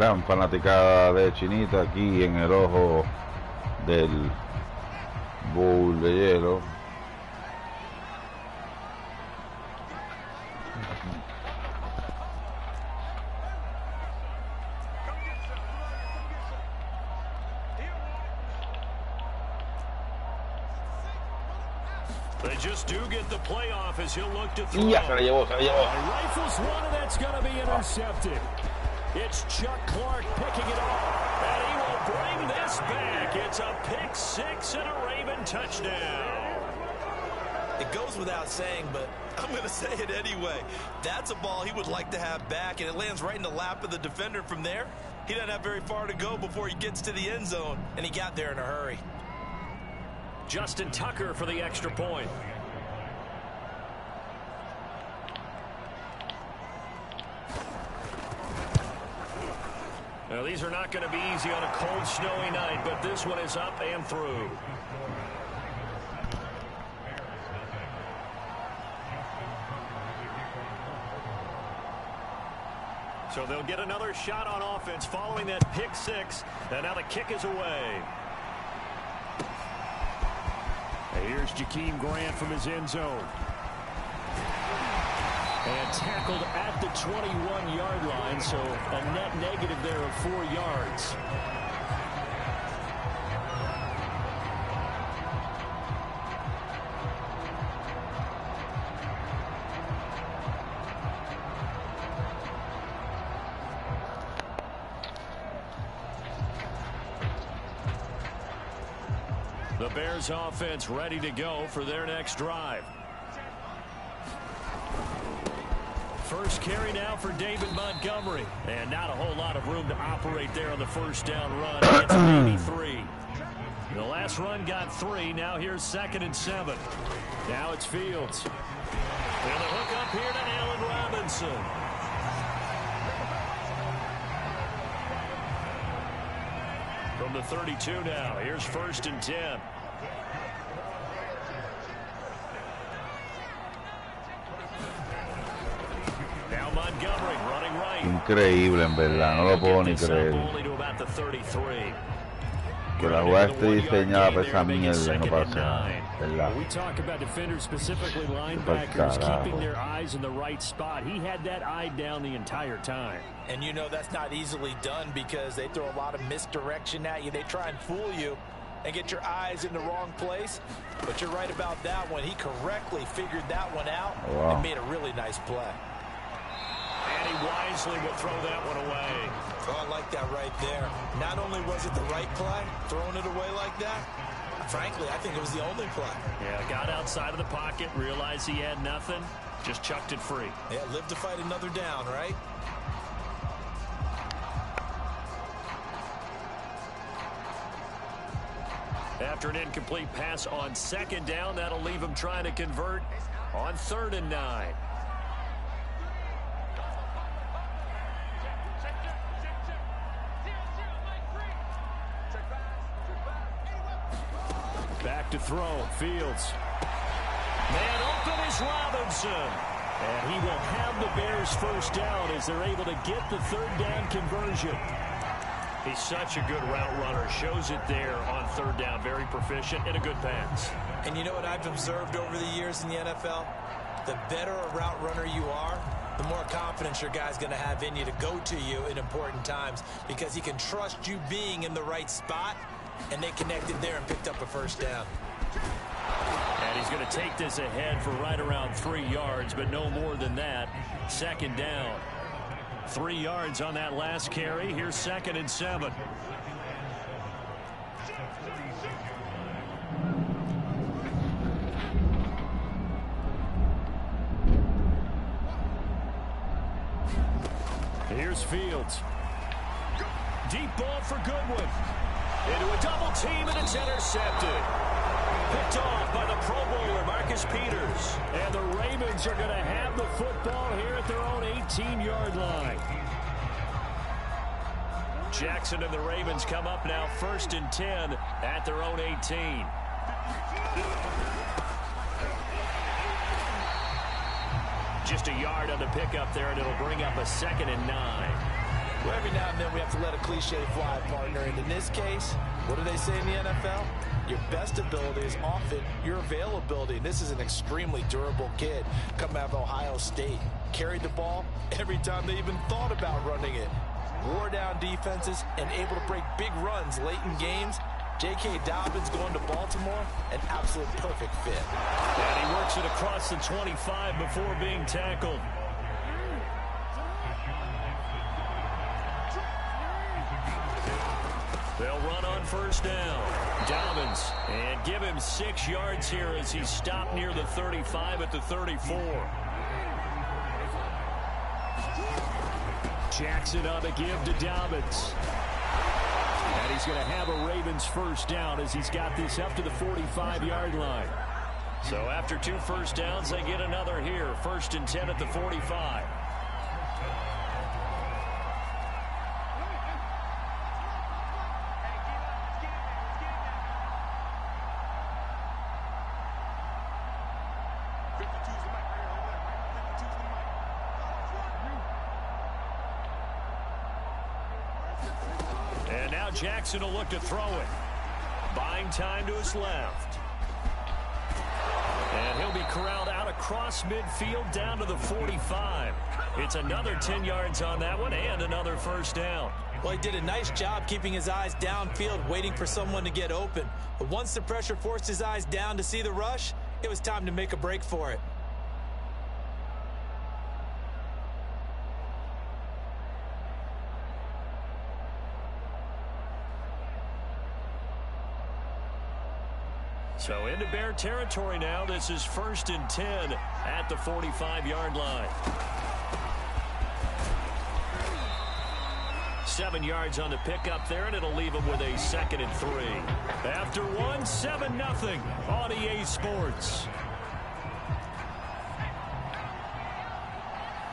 gran fanaticada de Chinita aquí en el ojo del bowl de hielo. They just do get the playoff as he'll look to throw. Ya, se la llevó, se la llevó. Rifles one, and that's going to be intercepted. It's Chuck Clark picking it off, and he will bring this back. It's a pick six and a Raven touchdown. It goes without saying, but I'm going to say it anyway. That's a ball he would like to have back, and it lands right in the lap of the defender from there. He doesn't have very far to go before he gets to the end zone, and he got there in a hurry. Justin Tucker for the extra point. Now, these are not going to be easy on a cold, snowy night, but this one is up and through. So they'll get another shot on offense following that pick six, and now the kick is away. Here's Jakeem Grant from his end zone. And tackled at the 21-yard line, so a net negative there of 4 yards. The Bears offense ready to go for their next drive. First carry now for David Montgomery. And not a whole lot of room to operate there on the first down run. It's 83. The last run got 3. Now here's 2nd and 7. Now it's Fields. And the hook up here to Allen Robinson. From the 32 now. Here's 1st and 10. Now Montgomery running right. Increíble, en verdad, no lo puedo ni creer. Que la jugada esté diseñada para esa mierda, no pasa nada, ¿verdad? We talk about defenders, specifically linebackers, keeping their eyes in the right spot. He had that eye down the entire time. And you know that's not easily done because they throw a lot of misdirection at you. They try and fool you and get your eyes in the wrong place. But you're right about that one. He correctly figured that one out and made a really nice play. And he wisely will throw that one away. Oh, I like that right there. Not only was it the right play, throwing it away like that, frankly, I think it was the only play. Yeah, got outside of the pocket, realized he had nothing, just chucked it free. Yeah, live to fight another down, right? After an incomplete pass on 2nd down, that'll leave him trying to convert on 3rd and 9. Back to throw, Fields. Man open is Robinson. And he will have the Bears first down as they're able to get the 3rd down conversion. He's such a good route runner. Shows it there on 3rd down. Very proficient and a good pass. And you know what I've observed over the years in the NFL? The better a route runner you are, the more confidence your guy's going to have in you to go to you in important times because he can trust you being in the right spot. And they connected there and picked up a first down. And he's going to take this ahead for right around 3 yards, but no more than that. 2nd down. 3 yards on that last carry. Here's 2nd and 7. Here's Fields. Deep ball for Goodwin. Into a double team, and it's intercepted. Picked off by the Pro Bowler, Marcus Peters. And the Ravens are going to have the football here at their own 18-yard line. Jackson and the Ravens come up now 1st and 10 at their own 18. Just a yard on the pickup there, and it'll bring up a 2nd and 9. Well, every now and then we have to let a cliche fly, partner. And in this case, what do they say in the NFL? Your best ability is often your availability. And this is an extremely durable kid coming out of Ohio State. Carried the ball every time they even thought about running it. Wore down defenses and able to break big runs late in games. J.K. Dobbins going to Baltimore, an absolute perfect fit. And he works it across the 25 before being tackled. They'll run on first down. Dobbins, and give him 6 yards here as he stopped near the 35 at the 34. Jackson on the give to Dobbins. And he's going to have a Ravens first down as he's got this up to the 45-yard line. So after 2 first downs, they get another here. 1st and 10 at the 45. And now Jackson will look to throw it. Buying time to his left. And he'll be corralled out across midfield down to the 45. It's another 10 yards on that one and another first down. Well, he did a nice job keeping his eyes downfield, waiting for someone to get open. But once the pressure forced his eyes down to see the rush, it was time to make a break for it. So into Bear territory now. This is 1st and 10 at the 45-yard line. 7 yards on the pickup there, and it'll leave him with a 2nd and 3. After one, 7-0 on EA Sports.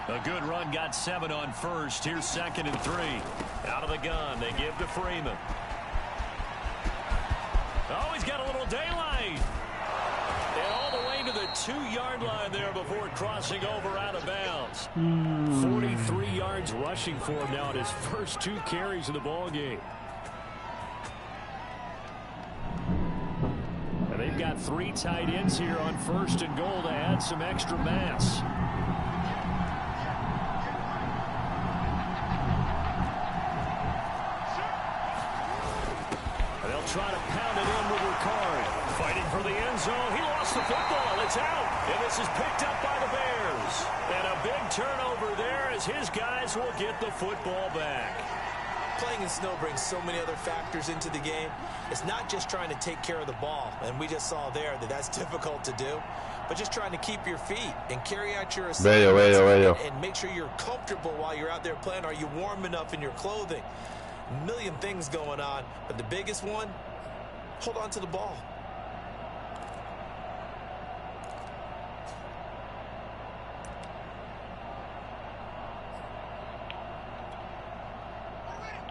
A good run, got 7 on first. Here's 2nd and 3. Out of the gun, they give to Freeman. Oh, he's got a little daylight. And all the way to the 2-yard line there before crossing over out of bounds. 43 yards rushing for him now in his first 2 carries of the ball game. And they've got 3 tight ends here on 1st and goal to add some extra mass. Try to pound it in with Ricard. Fighting for the end zone. He lost the football. It's out. And this is picked up by the Bears. And a big turnover there as his guys will get the football back. Playing in snow brings so many other factors into the game. It's not just trying to take care of the ball. And we just saw there that that's difficult to do. But just trying to keep your feet and carry out your assignments and make sure you're comfortable while you're out there playing. Are you warm enough in your clothing? A million things going on, but the biggest one, hold on to the ball.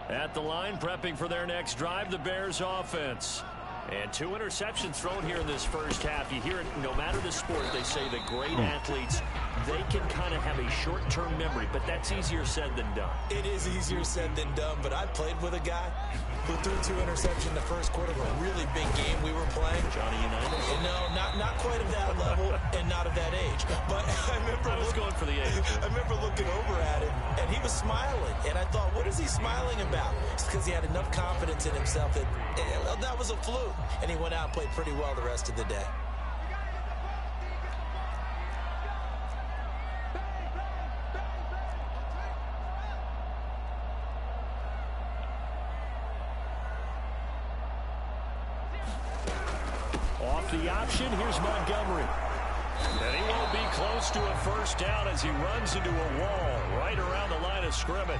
At the line, prepping for their next drive, the Bears offense. And 2 interceptions thrown here in this first half. You hear it no matter the sport. They say the great athletes, they can kind of have a short-term memory, but that's easier said than done. It is easier said than done, but I played with a guy who threw 2 interceptions in the first quarter of a really big game we were playing. Johnny Unitas? No, not quite of that level and not of that age. But I was going for the age. I remember looking over at him, and he was smiling. And I thought, what is he smiling about? It's because he had enough confidence in himself that that was a fluke. And he went out and played pretty well the rest of the day. Off the option, here's Montgomery. And he won't be close to a first down as he runs into a wall right around the line of scrimmage.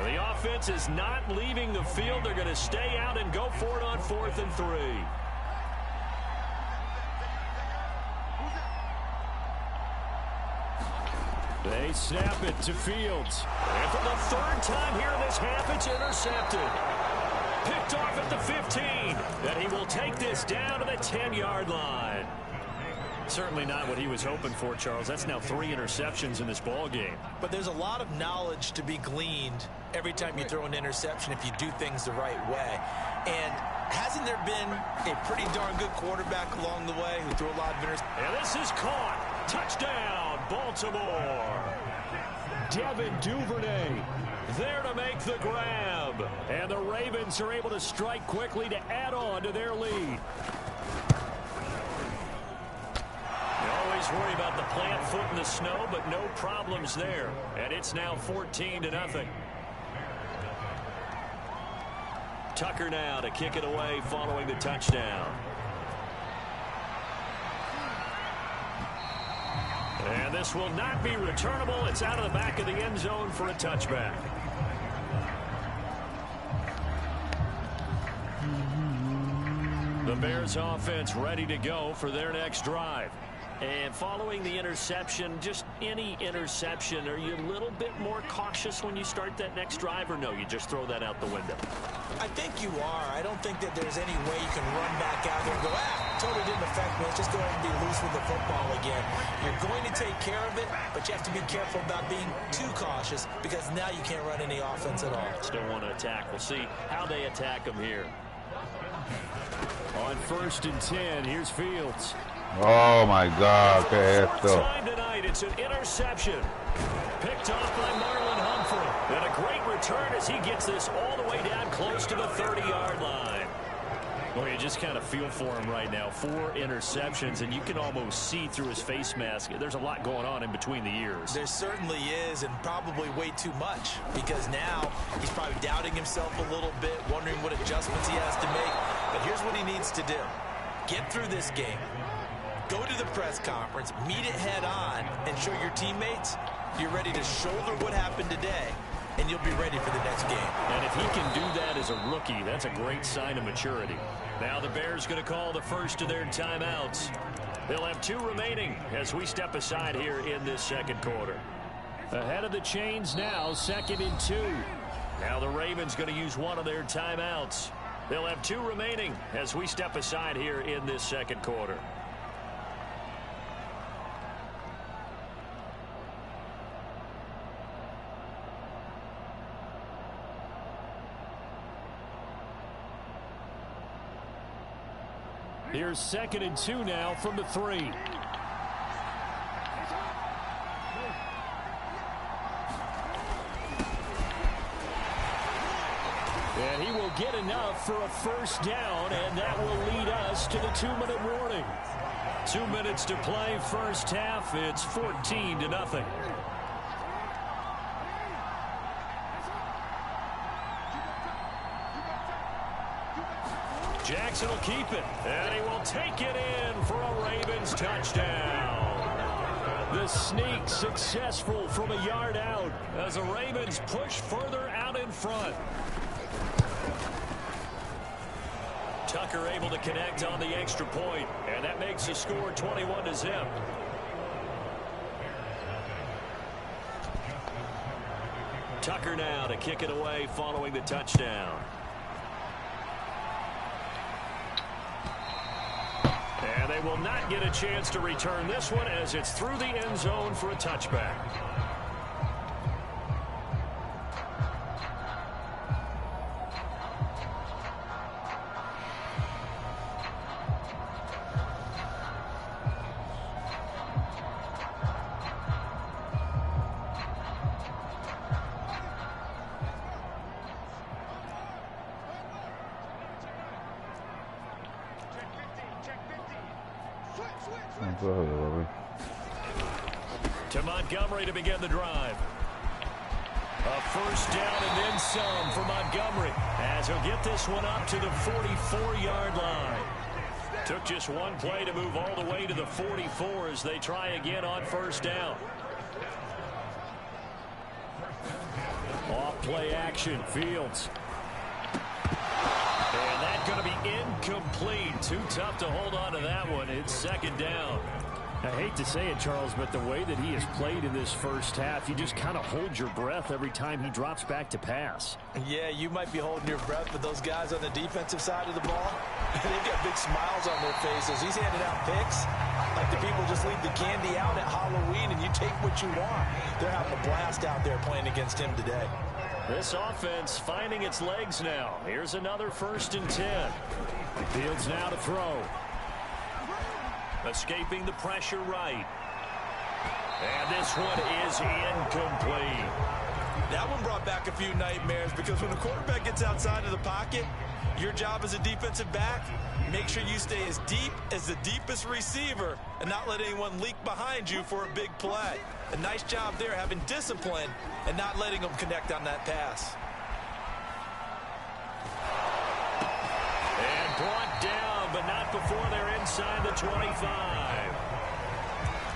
The offense is not leaving the field. They're going to stay out and go for it on 4th and 3. They snap it to Fields. And for the 3rd time here in this half, it's intercepted. Picked off at the 15. And he will take this down to the 10-yard line. Certainly not what he was hoping for, Charles. That's now 3 interceptions in this ball game. But there's a lot of knowledge to be gleaned every time you throw an interception if you do things the right way. And hasn't there been a pretty darn good quarterback along the way who threw a lot of interceptions? And this is caught. Touchdown, Baltimore. Devin Duvernay there to make the grab. And the Ravens are able to strike quickly to add on to their lead. You always worry about the plant foot in the snow, but no problems there. And it's now 14-0. Tucker now to kick it away following the touchdown. And this will not be returnable. It's out of the back of the end zone for a touchback. The Bears offense ready to go for their next drive. And following the interception, just any interception, are you a little bit more cautious when you start that next drive, or no, you just throw that out the window? I think you are. I don't think that there's any way you can run back out there and go, totally didn't affect me. Let's just go ahead and be loose with the football again. You're going to take care of it, but you have to be careful about being too cautious because now you can't run any offense at all. Still want to attack. We'll see how they attack them here. On 1st and 10, here's Fields. Oh my God, ¿qué es esto? Time tonight, it's an interception. Picked off by Marlon Humphrey. And a great return as he gets this all the way down close to the 30-yard line. Well, you just kind of feel for him right now. 4 interceptions, and you can almost see through his face mask. There's a lot going on in between the ears. There certainly is, and probably way too much, because now he's probably doubting himself a little bit, wondering what adjustments he has to make. But here's what he needs to do. Get through this game. Go to the press conference, meet it head on, and show your teammates you're ready to shoulder what happened today, and you'll be ready for the next game. And if he can do that as a rookie, that's a great sign of maturity. Now the Bears going to call the first of their timeouts. They'll have 2 remaining as we step aside here in this second quarter. Ahead of the chains now, 2nd and 2. Now the Ravens going to use 1 of their timeouts. They'll have 2 remaining as we step aside here in this second quarter. Here's 2nd and 2 now from the 3. And he will get enough for a first down, and that will lead us to the 2-minute warning. 2 minutes to play, first half. It's 14-0. Jackson will keep it, and he will take it in for a Ravens touchdown. The sneak successful from a yard out as the Ravens push further out in front. Tucker able to connect on the extra point, and that makes the score 21-0. Tucker now to kick it away following the touchdown. And they will not get a chance to return this one as it's through the end zone for a touchback. To Montgomery to begin the drive. A first down and then some for Montgomery as he'll get this one up to the 44-yard line. Took just one play to move all the way to the 44 as they try again on first down. Off play action, Fields. And that's going to be incomplete. Too tough to hold on to that one. It's second down. I hate to say it, Charles, but the way that he has played in this first half, you just kind of hold your breath every time he drops back to pass. Yeah, you might be holding your breath, but those guys on the defensive side of the ball, they've got big smiles on their faces. He's handed out picks. Like the people just leave the candy out at Halloween and you take what you want. They're having a blast out there playing against him today. This offense finding its legs now. Here's another 1st and 10. Fields now to throw. Escaping the pressure right. And this one is incomplete. That one brought back a few nightmares because when the quarterback gets outside of the pocket, your job as a defensive back, make sure you stay as deep as the deepest receiver and not let anyone leak behind you for a big play. A nice job there having discipline and not letting them connect on that pass. And brought down, but not before they're inside the 25.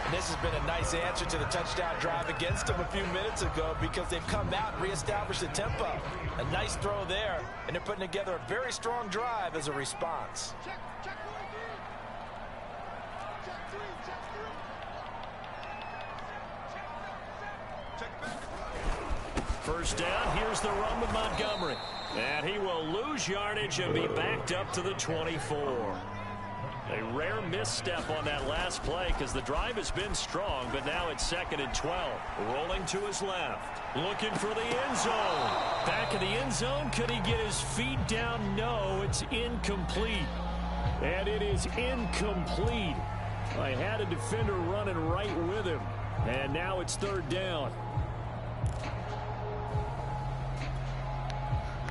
And this has been a nice answer to the touchdown drive against them a few minutes ago because they've come out and reestablished the tempo. A nice throw there, and they're putting together a very strong drive as a response. First down, here's the run with Montgomery. And he will lose yardage and be backed up to the 24. A rare misstep on that last play because the drive has been strong, but now it's 2nd and 12. Rolling to his left. Looking for the end zone. Back of the end zone. Could he get his feet down? No, it's incomplete. And it is incomplete. I had a defender running right with him. And now it's 3rd down.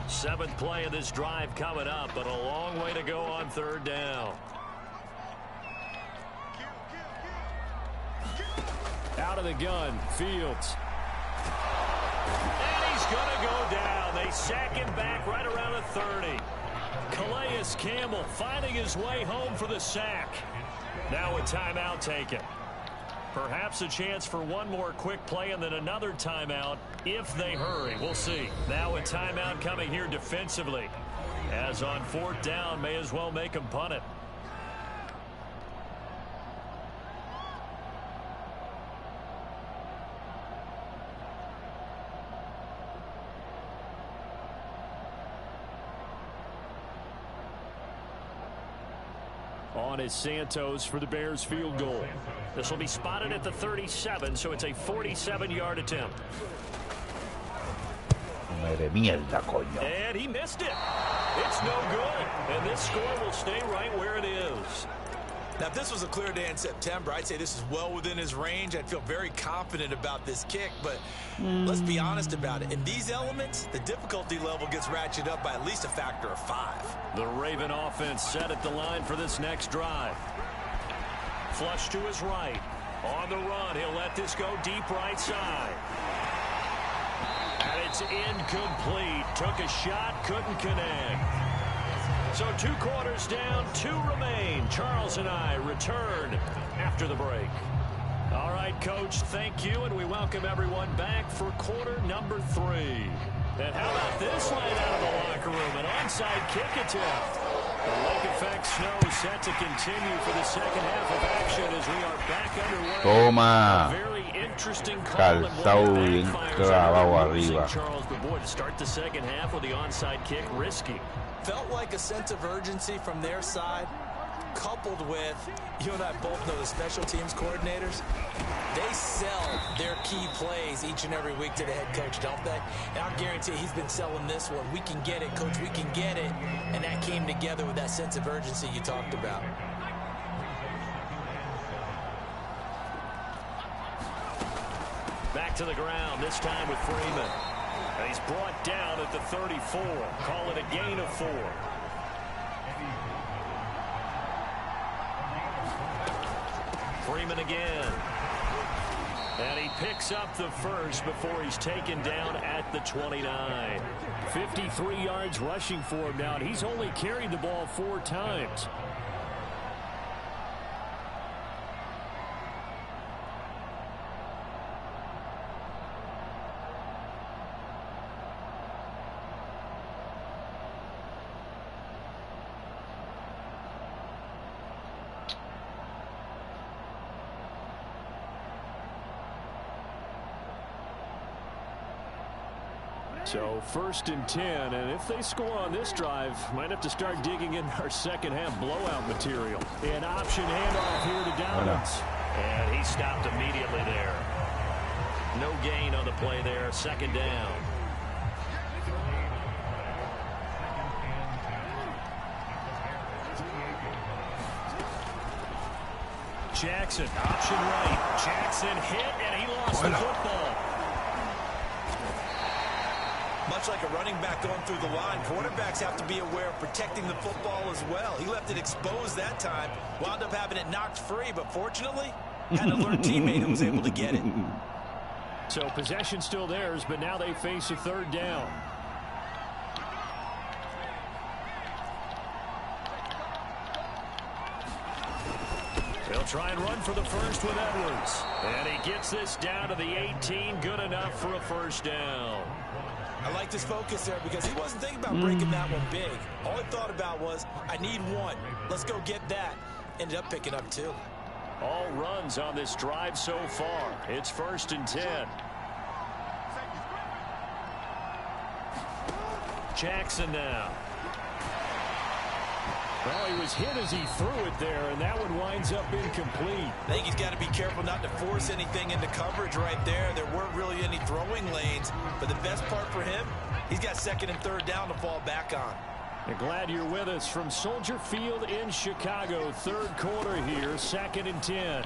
7th play of this drive coming up, but a long way to go on 3rd down. Out of the gun, Fields. And he's going to go down. They sack him back right around the 30. Calais Campbell finding his way home for the sack. Now a timeout taken. Perhaps a chance for one more quick play and then another timeout if they hurry. We'll see. Now a timeout coming here defensively. As on 4th down, may as well make them punt it. On is Santos for the Bears field goal. This will be spotted at the 37, so it's a 47-yard attempt. And he missed it. It's no good. And this score will stay right where it is. Now, if this was a clear day in September, I'd say this is well within his range. I'd feel very confident about this kick, but let's be honest about it. In these elements, the difficulty level gets ratcheted up by at least a factor of 5. The Raven offense set at the line for this next drive. Flush to his right. On the run, he'll let this go deep right side. And it's incomplete. Took a shot, couldn't connect. So 2 quarters down, 2 remain. Charles and I return after the break. All right, Coach, thank you, and we welcome everyone back for quarter number 3. And how about this line out of the locker room? An onside kick attempt. The lake effect snow set to continue for the second half of action as we are back underway. Toma. A very interesting call Calzado bien clavado arriba. Charles, but boy, to start the second half with the onside kick, risky. Felt like a sense of urgency from their side, coupled with, you and I both know the special teams coordinators, they sell their key plays each and every week to the head coach, don't they? And I guarantee he's been selling this one. We can get it, coach, we can get it. And that came together with that sense of urgency you talked about. Back to the ground, this time with Freeman. And he's brought down at the 34. Call it a gain of 4. Freeman again. And he picks up the first before he's taken down at the 29. 53 yards rushing for him now, and he's only carried the ball 4 times. So 1st and 10, and if they score on this drive, might have to start digging in our second half blowout material. An option handoff here to Dobbins. And he stopped immediately there. No gain on the play there, 2nd down. Jackson, option right. Jackson hit, and he lost the football. Much like a running back going through the line, quarterbacks have to be aware of protecting the football as well. He left it exposed that time, wound up having it knocked free, but fortunately, had an alert teammate who was able to get it. So possession still theirs, but now they face a 3rd down. They'll try and run for the first with Edwards. And he gets this down to the 18. Good enough for a 1st down. I like this focus there because he wasn't thinking about breaking that one big. All he thought about was, I need 1. Let's go get that. Ended up picking up 2. All runs on this drive so far. It's 1st and 10. Jackson now. Well, he was hit as he threw it there, and that one winds up incomplete. I think he's got to be careful not to force anything into coverage right there. There weren't really any throwing lanes, but the best part for him, he's got 2nd and 3rd down to fall back on. And glad you're with us from Soldier Field in Chicago. 3rd quarter here, 2nd and 10.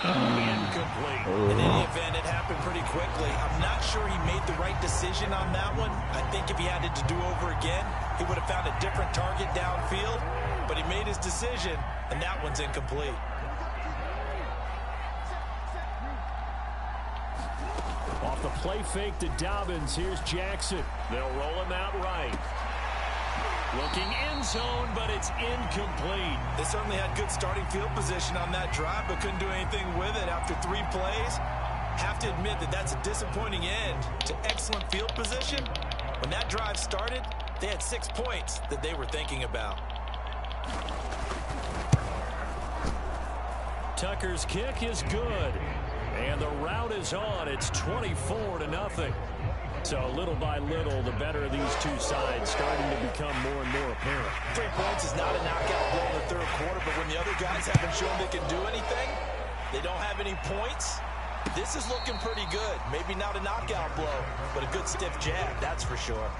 Incomplete. In any event, it happened pretty quickly. I'm not sure he made the right decision on that one. I think if he had it to do over again, he would have found a different target downfield. But he made his decision, and that one's incomplete. Off the play fake to Dobbins. Here's Jackson. They'll roll him out right. Looking end zone, but it's incomplete. They certainly had good starting field position on that drive, but couldn't do anything with it after 3 plays. Have to admit that that's a disappointing end to excellent field position. When that drive started, they had 6 points that they were thinking about. Tucker's kick is good. And the route is on. It's 24-0. So little by little, the better of these two sides starting to become more and more apparent. 3 points is not a knockout blow in the 3rd quarter, but when the other guys haven't shown they can do anything, they don't have any points. This is looking pretty good. Maybe not a knockout blow, but a good stiff jab, that's for sure.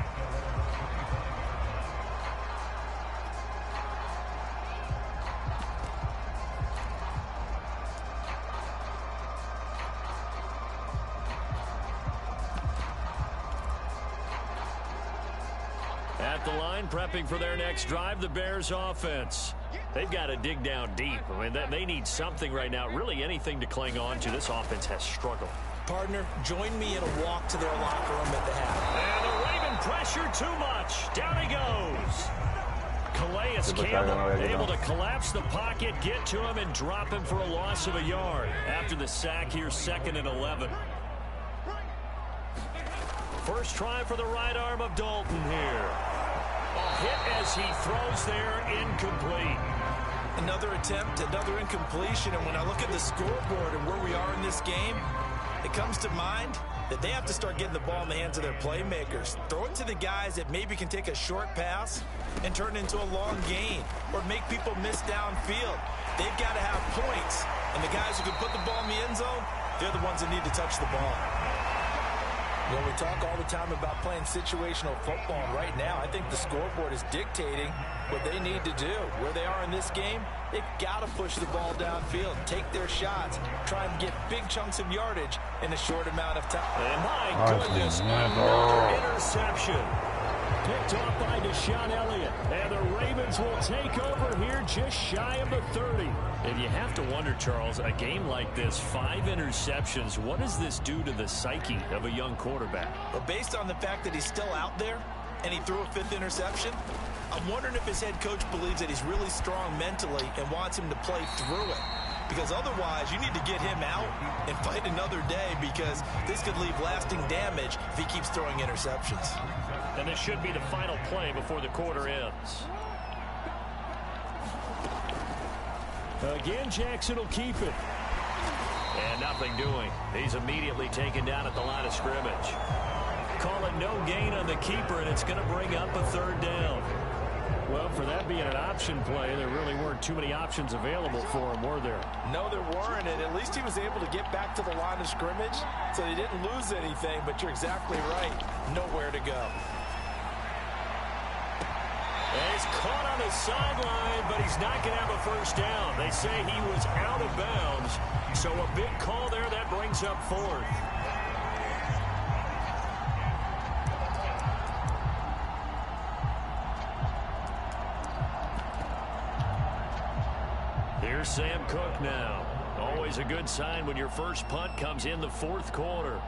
At the line, prepping for their next drive, the Bears offense. They've got to dig down deep. I mean, they need something right now, really anything to cling on to. This offense has struggled. Partner, join me in a walk to their locker room at the half. And the Raven pressure too much. Down he goes. Calais Campbell able to collapse the pocket, get to him, and drop him for a loss of a yard. After the sack here, 2nd and 11. First try for the right arm of Dalton here. A hit as he throws there, incomplete. Another attempt, another incompletion, and when I look at the scoreboard and where we are in this game, it comes to mind that they have to start getting the ball in the hands of their playmakers. Throw it to the guys that maybe can take a short pass and turn it into a long gain or make people miss downfield. They've got to have points, and the guys who can put the ball in the end zone, they're the ones that need to touch the ball. You know, we talk all the time about playing situational football. Right now, I think the scoreboard is dictating what they need to do. Where they are in this game, they've got to push the ball downfield, take their shots, try and get big chunks of yardage in a short amount of time. And my goodness, another interception. Picked off by Deshaun Elliott. And the Ravens will take over here just shy of the 30. And you have to wonder, Charles, a game like this, 5 interceptions, what does this do to the psyche of a young quarterback? But based on the fact that he's still out there and he threw a 5th interception, I'm wondering if his head coach believes that he's really strong mentally and wants him to play through it. Because otherwise, you need to get him out and fight another day, because this could leave lasting damage if he keeps throwing interceptions. And this should be the final play before the quarter ends. Again, Jackson will keep it. And nothing doing. He's immediately taken down at the line of scrimmage. call it no gain on the keeper, and it's going to bring up a third down. Well, for that being an option play, there really weren't too many options available for him, were there? No, there weren't, and at least he was able to get back to the line of scrimmage, so he didn't lose anything, but you're exactly right. Nowhere to go. And he's caught on the sideline, but he's not going to have a first down. They say he was out of bounds, so a big call there that brings up fourth. Here's Sam Cook now. Always a good sign when your first punt comes in the fourth quarter.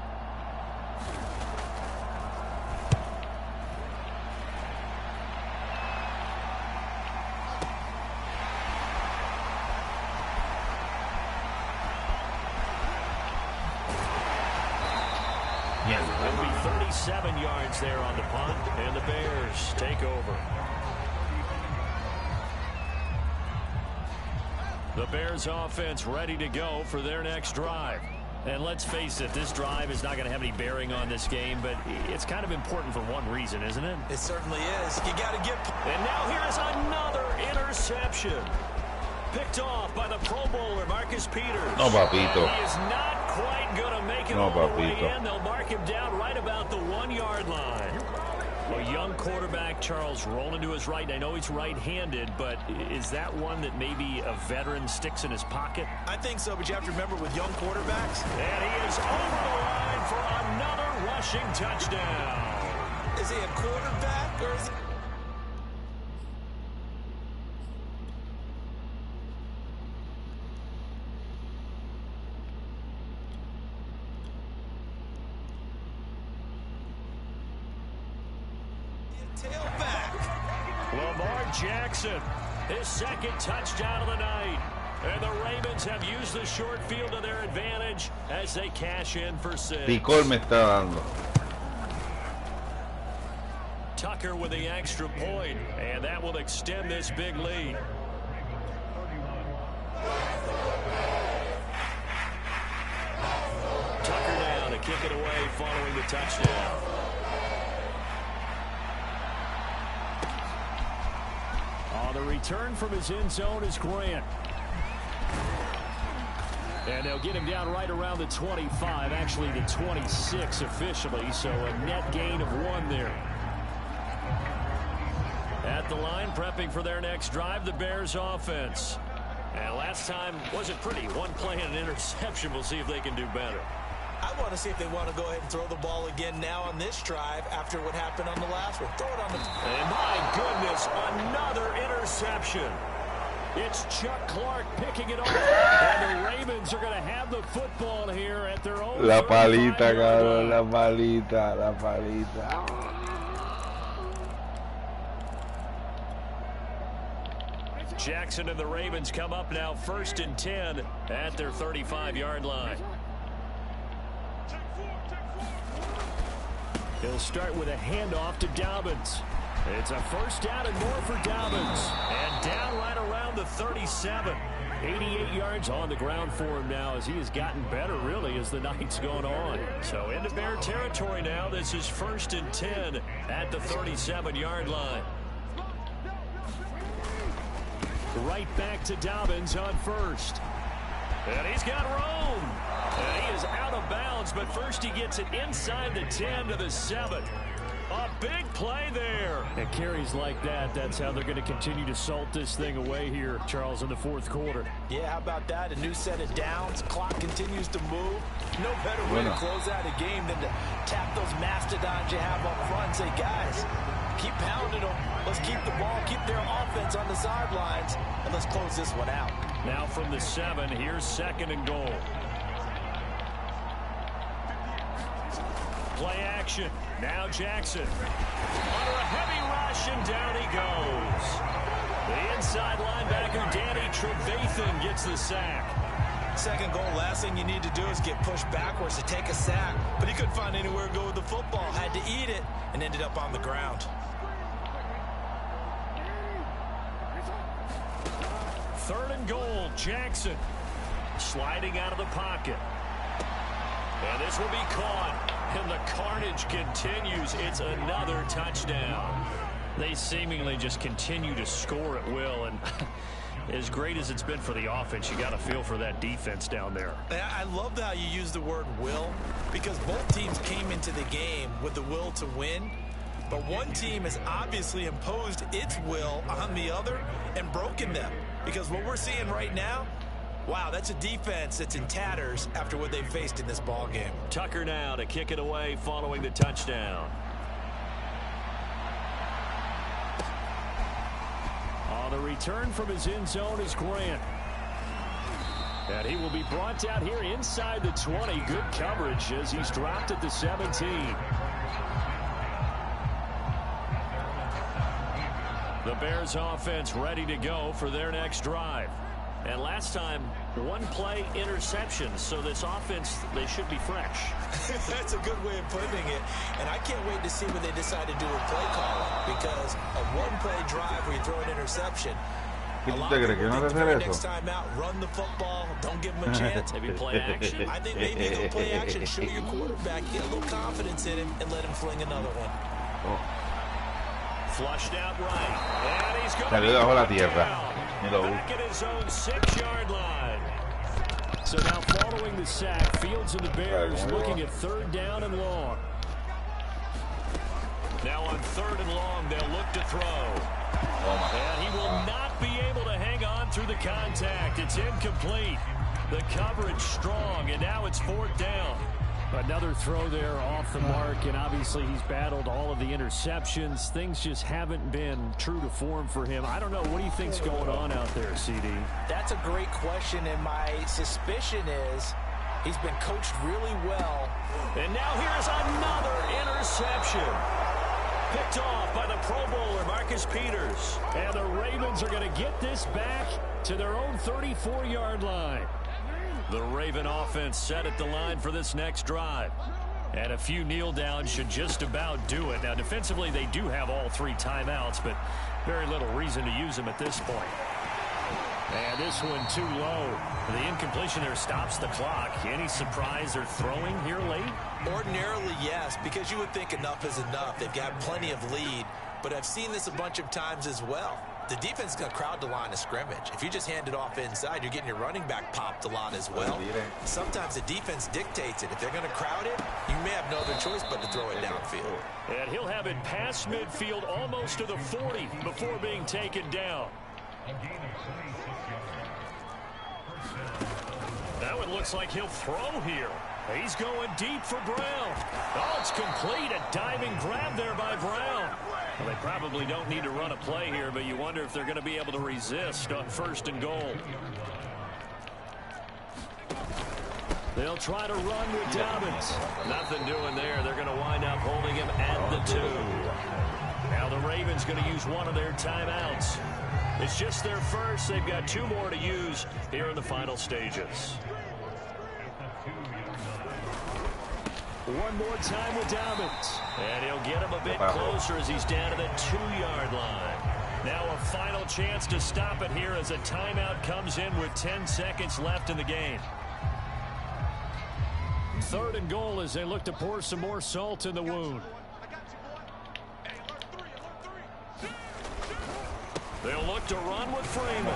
It'll be 37 yards there on the punt, and the Bears take over. The Bears offense ready to go for their next drive. And let's face it, this drive is not going to have any bearing on this game, but it's kind of important for one reason, isn't it? It certainly is. You got to get... And now here's another interception. Picked off by the Pro Bowler, Marcus Peters. No, papito. He is not quite going to make it all the way in. They'll mark him down right about the 1-yard line. A young quarterback, Charles, rolling to his right. I know he's right-handed, but is that one that maybe a veteran sticks in his pocket? I think so, but you have to remember with young quarterbacks. And he is over the line for another rushing touchdown. Is he a quarterback or is he... Jackson, his second touchdown of the night. And the Ravens have used the short field to their advantage as they cash in for 6. Picol me está dando. Tucker with the extra point, and that will extend this big lead. Tucker down to kick it away following the touchdown. The return from his end zone is Grant. And they'll get him down right around the 25, actually the 26 officially, so a net gain of 1 there. At the line, prepping for their next drive, the Bears offense. And last time wasn't pretty. 1 play and an interception. We'll see if they can do better. I want to see if they want to go ahead and throw the ball again now on this drive after what happened on the last one. Throw it on the... And my goodness, another interception. It's Chuck Clark picking it off. And the Ravens are going to have the football here at their own... La palita, cabrón, la palita, la palita. Jackson and the Ravens come up now 1st and 10 at their 35-yard line. He'll start with a handoff to Dobbins. It's a first down and more for Dobbins. And down right around the 37. 88 yards on the ground for him now as he has gotten better, really, as the night's gone on. So into Bear territory now. This is 1st and 10 at the 37-yard line. Right back to Dobbins on 1st. And he's got room. And he is out of bounds, but first he gets it inside the 10 to the 7. A big play there. And carries like that, that's how they're going to continue to salt this thing away here, Charles, in the 4th quarter. Yeah, how about that? A new set of downs. Clock continues to move. No better way to close out a game than to tap those mastodons you have up front and say, guys, keep pounding them. Let's keep the ball, keep their offense on the sidelines, and let's close this one out. Now from the 7, here's 2nd and goal. Play action. Now Jackson. Under a heavy rush, and down he goes. The inside linebacker, Danny Trevathan, gets the sack. 2nd goal, last thing you need to do is get pushed backwards to take a sack. But he couldn't find anywhere to go with the football. Had to eat it, and ended up on the ground. 3rd and goal, Jackson. Sliding out of the pocket. And this will be caught. And the carnage continues. It's another touchdown. They seemingly just continue to score at will. And as great as it's been for the offense, you got to feel for that defense down there. I love how you use the word will, because both teams came into the game with the will to win. But one team has obviously imposed its will on the other and broken them. Because what we're seeing right now, wow, that's a defense that's in tatters after what they faced in this ball game. Tucker now to kick it away following the touchdown. On the return from his end zone is Grant. And he will be brought down here inside the 20. Good coverage as he's dropped at the 17. The Bears offense ready to go for their next drive. And last time, one play interception. So this offense, they should be fresh. That's a good way of putting it. And I can't wait to see what they decide to do with play calling. Because a one-play drive where you throw an interception, a lot of people think the next time out, run the football, don't give them a chance. Maybe play action. I think maybe go play action, show your quarterback, get a little confidence in him, and let him fling another one. Oh. Flushed out right. And he's going Salió debajo de la tierra. back at his own 6-yard line. So now following the sack, Fields and the Bears looking at 3rd down and long. Now on 3rd and long, they'll look to throw. And he will not be able to hang on through the contact. It's incomplete. The coverage strong, and now it's 4th down. Another throw there off the mark, and obviously he's battled all of the interceptions. Things just haven't been true to form for him. I don't know. What do you think's going on out there, CD? That's a great question, and my suspicion is he's been coached really well. And now here's another interception. Picked off by the Pro Bowler, Marcus Peters. And the Ravens are going to get this back to their own 34-yard line. The Raven offense set at the line for this next drive. And a few kneel downs should just about do it. Now, defensively, they do have all 3 timeouts, but very little reason to use them at this point. And this one too low. The incompletion there stops the clock. Any surprise they're throwing here late? Ordinarily, yes, because you would think enough is enough. They've got plenty of lead, but I've seen this a bunch of times as well. The defense is going to crowd the line of scrimmage. If you just hand it off inside, you're getting your running back popped a lot as well. Sometimes the defense dictates it. If they're going to crowd it, you may have no other choice but to throw it downfield. And he'll have it past midfield almost to the 40 before being taken down. Now it looks like he'll throw here. He's going deep for Brown. Oh, it's complete. A diving grab there by Brown. Well, they probably don't need to run a play here, but you wonder if they're going to be able to resist on 1st and goal. They'll try to run with Dobbins. Nothing doing there. They're going to wind up holding him at the 2. Now the Ravens going to use one of their timeouts. It's just their first. They've got 2 more to use here in the final stages. One more time with Dobbins. And he'll get him a bit closer as he's down to the 2-yard line. Now a final chance to stop it here as a timeout comes in with 10 seconds left in the game. 3rd and goal as they look to pour some more salt in the wound. They'll look to run with Freeman.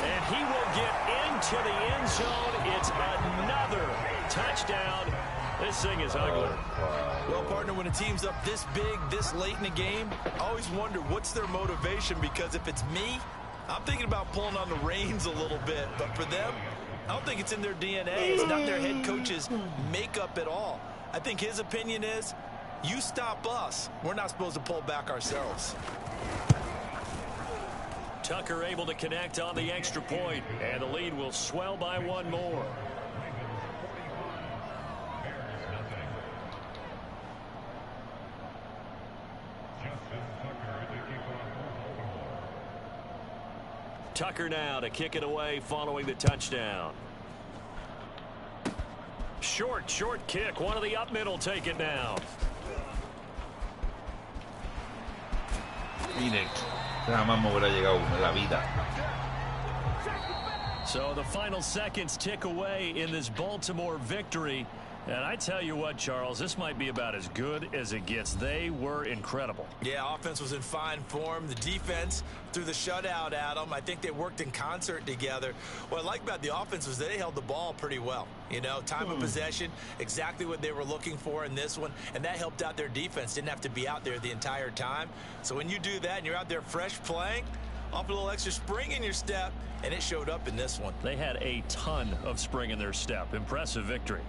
And he will get into the end zone. It's another touchdown. This thing is ugly. Well, partner, when a team's up this big, this late in the game, I always wonder what's their motivation, because if it's me, I'm thinking about pulling on the reins a little bit. But for them, I don't think it's in their DNA. It's not their head coach's makeup at all. I think his opinion is, you stop us, we're not supposed to pull back ourselves. Tucker able to connect on the extra point, and the lead will swell by 1 more. Tucker now to kick it away following the touchdown. Short kick. One of the up middle take it down. Phoenix jamás me hubiera llegado en la vida. So the final seconds tick away in this Baltimore victory. And I tell you what, Charles, this might be about as good as it gets. They were incredible. Yeah, offense was in fine form. The defense threw the shutout at them. I think they worked in concert together. What I like about the offense was they held the ball pretty well. You know, time of possession, exactly what they were looking for in this one, and that helped out their defense. Didn't have to be out there the entire time. So when you do that and you're out there fresh playing, off a little extra spring in your step, and it showed up in this one. They had a ton of spring in their step. Impressive victory.